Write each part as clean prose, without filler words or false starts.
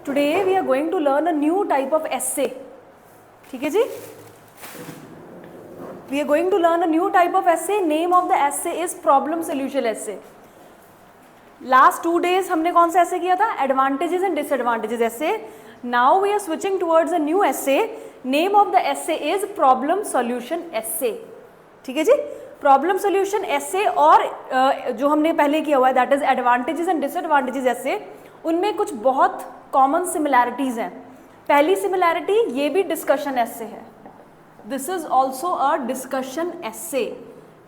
Today we are going to learn a new type of essay. ठीक है जी? We are going to learn a new type of essay. Name of the essay is problem solution essay. Last 2 days हमने कौन सा essay किया था? Advantages and disadvantages essay. Now we are switching towards a new essay. Name of the essay is problem solution essay. ठीक है जी? Problem solution ऐसे और जो हमने पहले किया हुआ है that is advantages and disadvantages ऐसे, उनमें कुछ बहुत कॉमन सिमिलैरिटीज हैं. पहली सिमिलैरिटी ये भी डिस्कशन ऐसे है. This is also a discussion ऐसे.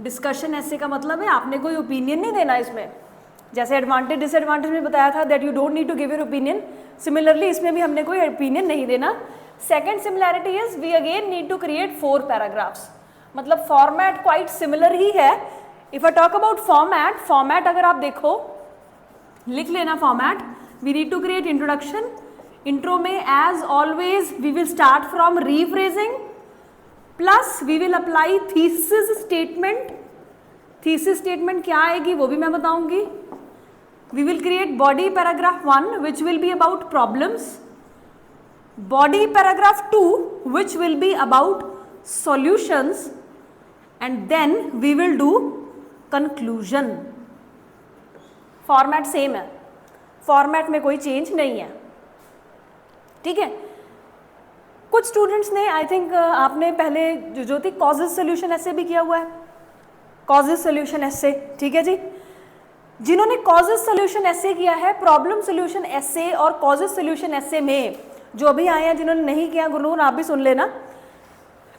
डिस्कशन ऐसे का मतलब है आपने कोई ओपिनियन नहीं देना इसमें. जैसे एडवांटेज डिसएडवांटेज में बताया था that you don't need to give your opinion, similarly इसमें भी हमने कोई ओपिनियन नहीं देना. Second similarity is we again need to create 4 paragraphs. मतलब फॉर्मेट क्वाइट सिमिलर ही है. If I talk about format अगर आप देखो, लिख लेना format. We need to create introduction. Intro में as always we will start from rephrasing plus we will apply thesis statement. Thesis statement क्या आएगी वो भी मैं बताऊंगी. We will create body paragraph 1 which will be about problems. Body paragraph 2 which will be about solutions, and then we will do conclusion. Format same है, format में कोई change नहीं है. ठीक है. कुछ स्टूडेंट्स ने आई थिंक आपने पहले जो थी कॉजेज सोल्यूशन ऐसे भी किया हुआ है. कॉजेज सोल्यूशन ऐसे, ठीक है जी. जिन्होंने कॉजेज सोल्यूशन ऐसे किया है, प्रॉब्लम सोल्यूशन ऐसे और कॉजेज सोल्यूशन ऐसे में जो अभी आए हैं, जिन्होंने नहीं किया गुरनूर आप भी सुन लेना.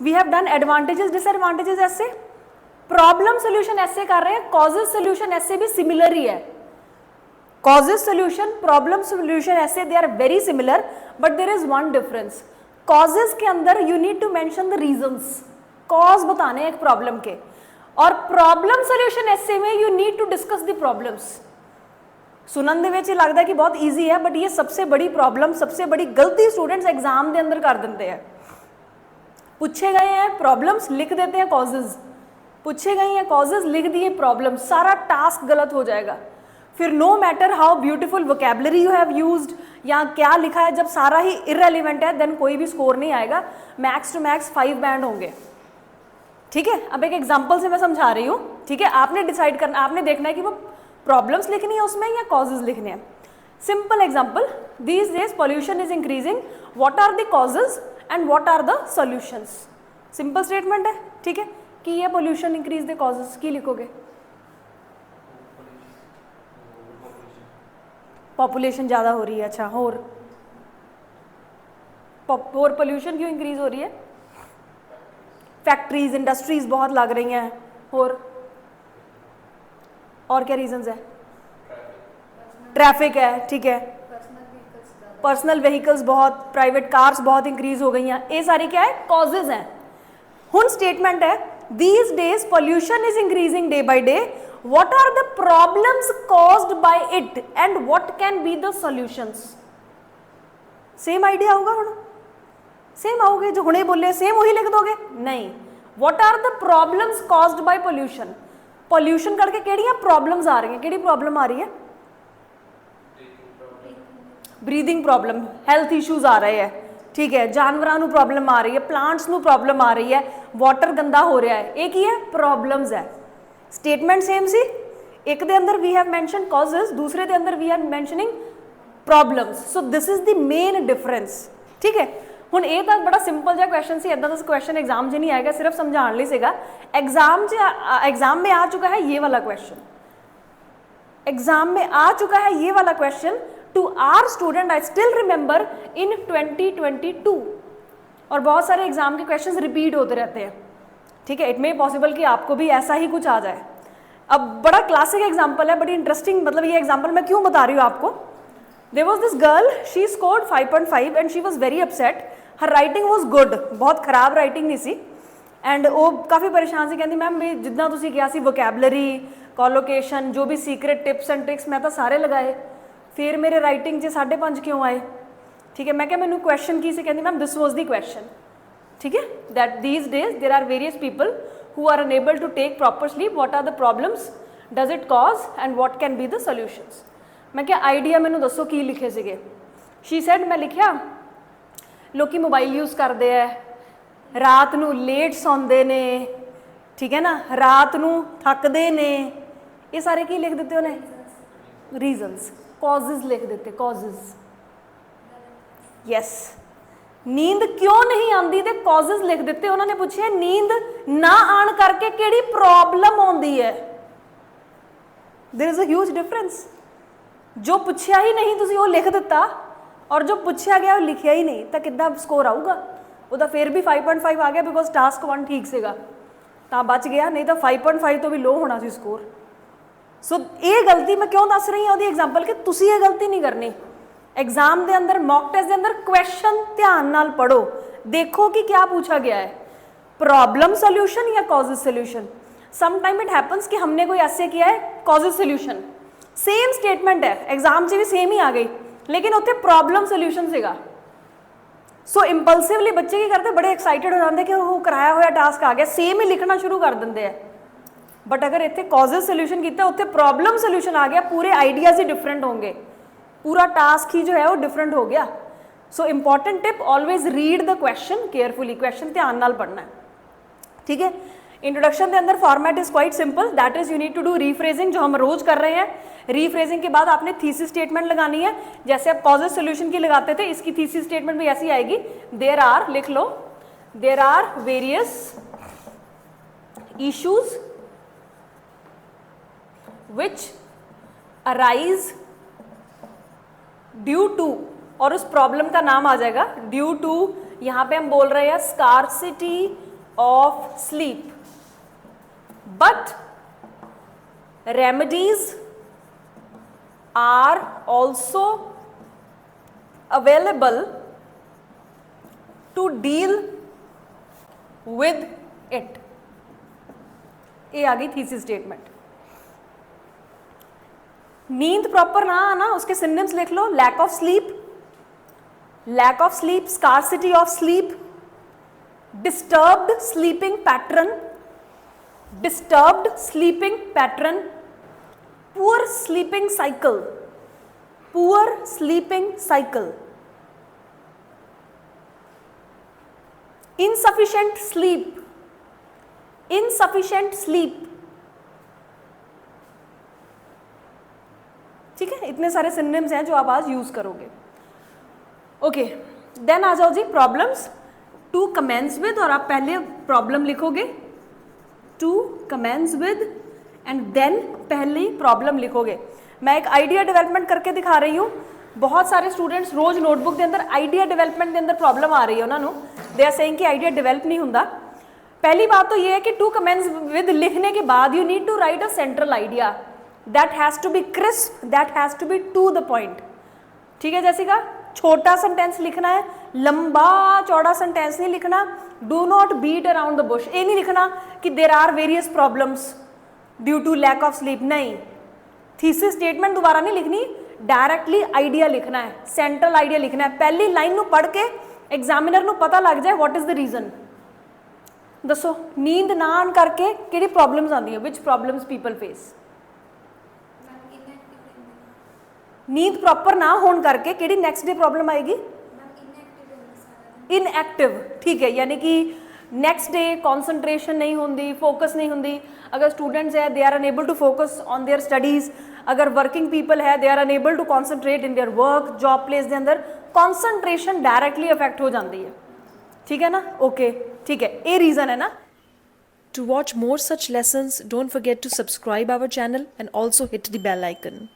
We have done advantages disadvantages ऐसे. प्रॉब्लम सोल्यूशन ऐसे कर रहे हैं, कॉजेज सोल्यूशन ऐसे भी सिमिलर ही है. कॉजेज सोल्यूशन प्रॉब्लम सोल्यूशन ऐसे they are very similar, but there is one difference. Causes के अंदर you need to mention the reasons, cause बताने हैं एक प्रॉब्लम के, और प्रॉब्लम सोल्यूशन ऐसे में you need to discuss the problems. सुनन दे विच लगता है कि बहुत ईजी है, बट ये सबसे बड़ी प्रॉब्लम, सबसे बड़ी गलती स्टूडेंट्स एग्जाम के अंदर कर देते हैं. पूछे गए हैं प्रॉब्लम्स, लिख देते हैं कॉजेज. पूछे गए हैं कॉजेज, लिख दिए प्रॉब्लम. सारा टास्क गलत हो जाएगा. फिर no matter how beautiful vocabulary you have used या क्या लिखा है, जब सारा ही इररेलेवेंट है देन कोई भी स्कोर नहीं आएगा. मैक्स टू मैक्स 5 बैंड होंगे. ठीक है. अब एक एग्जांपल से मैं समझा रही हूँ. ठीक है. आपने डिसाइड करना, आपने देखना है कि वो प्रॉब्लम्स लिखनी है उसमें या कॉजेज लिखने हैं. Simple example, these days pollution is increasing, what are the causes and what are the solutions. Simple statement है. ठीक है. कि ये पोल्यूशन इंक्रीज द कॉजेज की लिखोगे. पॉपुलेशन ज़्यादा हो रही है. अच्छा, और पोल्यूशन क्यों इंक्रीज हो रही है? फैक्ट्रीज इंडस्ट्रीज बहुत लग रही हैं. और क्या रीजंस है? ट्रैफिक है. ठीक है. पर्सनल व्हीकल्स बहुत, प्राइवेट कार्स बहुत इंक्रीज हो गई हैं. ये सारी क्या है? कॉजेज हैं. हुन स्टेटमेंट है these days pollution is increasing day by day, what are the problems caused by it and what can be the solutions. Same idea होगा. हुण सेम आओगे, जो हुणे बोले सेम वही लिख दोगे? नहीं. What are the problems caused by pollution. Pollution करके केड़ियां प्रॉब्लम्स आ रही हैं? केड़ी प्रॉब्लम आ रही है? ब्रीदिंग प्रॉब्लम, हेल्थ इश्यूज आ रहे हैं. ठीक है. जानवरों को प्रॉब्लम आ रही है, प्लांट्स को प्रॉब्लम आ रही है, वाटर गंदा हो रहा है. एक ही है प्रॉब्लम्स है. स्टेटमेंट सेम सी. एक दे अंदर वी हैव मेंशन कॉजेज, दूसरे दे अंदर we are mentioning problems. So this is the main difference. ठीक है. हुण ये तो बड़ा सिंपल जिहा क्वेश्चन सी. इदा तो क्वेश्चन एग्जाम 'च नहीं आएगा, सिर्फ समझाने लिए सीगा. एग्जाम में आ चुका है ये वाला क्वेश्चन. एग्जाम में आ चुका है ये वाला question. To our student, I still remember in 2022. और बहुत सारे एग्जाम के क्वेश्चंस रिपीट होते रहते हैं. ठीक है. इट मे पॉसिबल कि आपको भी ऐसा ही कुछ आ जाए. अब बड़ा क्लासिक एग्जाम्पल है, बड़ी इंटरेस्टिंग. मतलब ये एग्जाम्पल मैं क्यों बता रही हूँ आपको. There was this girl, she scored 5.5 and she was very upset. Her writing was good, बहुत खराब राइटिंग नहीं सी. एंड वो काफ़ी परेशान सी. कहती मैम भी जितना तुसीं किया सी वोकैबुलरी, कॉलोकेशन, जो भी सीक्रेट टिप्स एंड ट्रिक्स मैं तो सारे लगाए, फिर मेरे राइटिंग 'ਚ 5.5 क्यों आए. ठीक है. मैं क्या मैंने क्वेश्चन की से कहती ma'am this was the question. ठीक है. That these days there are various people who are unable to take proper sleep, what are the problems, does it cause and what can be the solutions. मैं क्या idea मैनू दसो की लिखे सीगे. She said मैं लिखिया लोग मोबाइल यूज़ करते हैं, रात नू लेट सौंदे ने, ठीक है ना, रात नू थकते ने, ये सारे की लिख दिते उन्हें, रीजनस, कॉजेज लिख दिते, कॉजेज। यस, नींद क्यों नहीं आती तो कॉजेज लिख दिते। उन्होंने पूछे नींद ना आने करके केड़ी प्रॉब्लम आती है। There is a huge difference. जो पूछया ही नहीं तुसी वो लिख दिता और जो पूछया गया वो लिखिया ही नहीं, तो कितना स्कोर आऊगा? वो फिर भी 5.5 आ गया बिकॉज टास्क 1 ठीक सेगा, तो बच गया, नहीं तो 5.5 तो भी लो होना सी स्कोर। सो ये गलती मैं क्यों दस रही हूँ वो एग्जाम्पल कि तुसी ये गलती नहीं करनी। एग्जाम के अंदर मॉक टेस्ट के अंदर क्वेश्चन ध्यान नाल पढ़ो, देखो कि क्या पूछा गया है, प्रॉब्लम सोल्यूशन या causes solution. Some time it happens कि हमने कोई ऐसे किया है कॉजेज सोल्यूशन, सेम स्टेटमेंट है, एग्जाम से भी सेम ही आ गई, लेकिन उत्थे प्रॉब्लम सोल्यूशन सेगा। सो इंपल्सिवली बच्चे की करते, बड़े एक्साइटेड हो जाते कि वो कराया हुआ टास्क आ गया, सेम ही लिखना शुरू कर देंगे हैं। बट अगर इतने कॉजेज सोल्यूशन किया, उत्थे प्रॉब्लम सोल्यूशन आ गया, पूरे आइडियाज ही डिफरेंट होंगे, पूरा टास्क ही जो है वो डिफरेंट हो गया। So important tip, always read the question carefully, question ध्यान नाल पढ़ना है, ठीक है। इंट्रोडक्शन के अंदर format is quite simple, that is you need to do rephrasing, जो हम रोज कर रहे हैं। रीफ्रेजिंग के बाद आपने थीसिस स्टेटमेंट लगानी है, जैसे आप कॉजेज सोल्यूशन की लगाते थे, इसकी थीसिस स्टेटमेंट भी ऐसी आएगी। देयर आर, लिख लो, there are various issues which arise due to, और उस प्रॉब्लम का नाम आ जाएगा ड्यू टू, यहां पे हम बोल रहे हैं scarcity of sleep, but remedies are also available to deal with it. ये आ गई थीसिस स्टेटमेंट। नींद प्रॉपर ना आना, उसके सिनोनिम्स लिख लो, lack of sleep, scarcity of sleep, disturbed sleeping pattern, poor sleeping cycle, insufficient sleep, ठीक है। इतने सारे सिनोनिम्स हैं जो आप आज यूज करोगे। ओके, देन आ जाओ जी प्रॉब्लम्स टू कमेंस विद, और आप पहले प्रॉब्लम लिखोगे, to commence with, and then पहले प्रॉब्लम लिखोगे। मैं एक आइडिया डेवलपमेंट करके दिखा रही हूँ। बहुत सारे स्टूडेंट्स रोज नोटबुक के अंदर आइडिया डेवलपमेंट के अंदर प्रॉब्लम आ रही है उन्होंने, दे आर सेइंग कि आइडिया डेवलप नहीं होता। पहली बात तो ये है कि टू कमेंस विद लिखने के बाद you need to write a central idea, that has to be crisp, that has to be to the point, ठीक है। जैसे का छोटा सेंटेंस लिखना है, लंबा चौड़ा सेंटेंस नहीं लिखना। Do not beat around the bush, ये नहीं लिखना कि there are various problems due to lack of sleep, नहीं। थीसिस स्टेटमेंट दोबारा नहीं लिखनी, डायरेक्टली आइडिया लिखना है, सेंट्रल आइडिया लिखना है। पहली लाइन को पढ़ के एग्जामिनर को पता लग जाए व्हाट इज द रीजन। दसो नींद ना आने करके किहड़ी प्रॉब्लम्स आती है, विच प्रॉब्लम्स पीपल फेस। नींद प्रॉपर ना होने करके केड़ी नेक्स्ट डे प्रॉब्लम आएगी, इनएक्टिव, ठीक है। यानी कि नेक्स्ट डे कॉन्सेंट्रेशन नहीं होंगी, फोकस नहीं होंगी। अगर स्टूडेंट्स है they are unable to focus on their studies, अगर वर्किंग पीपल है they are unable to concentrate in their work, job place के अंदर कॉन्सेंट्रेशन डायरेक्टली अफेक्ट हो जाती है, ठीक है ना। ओके, ठीक है, ये रीजन है ना। To watch more such lessons, don't forget to subscribe our channel and also hit the bell icon.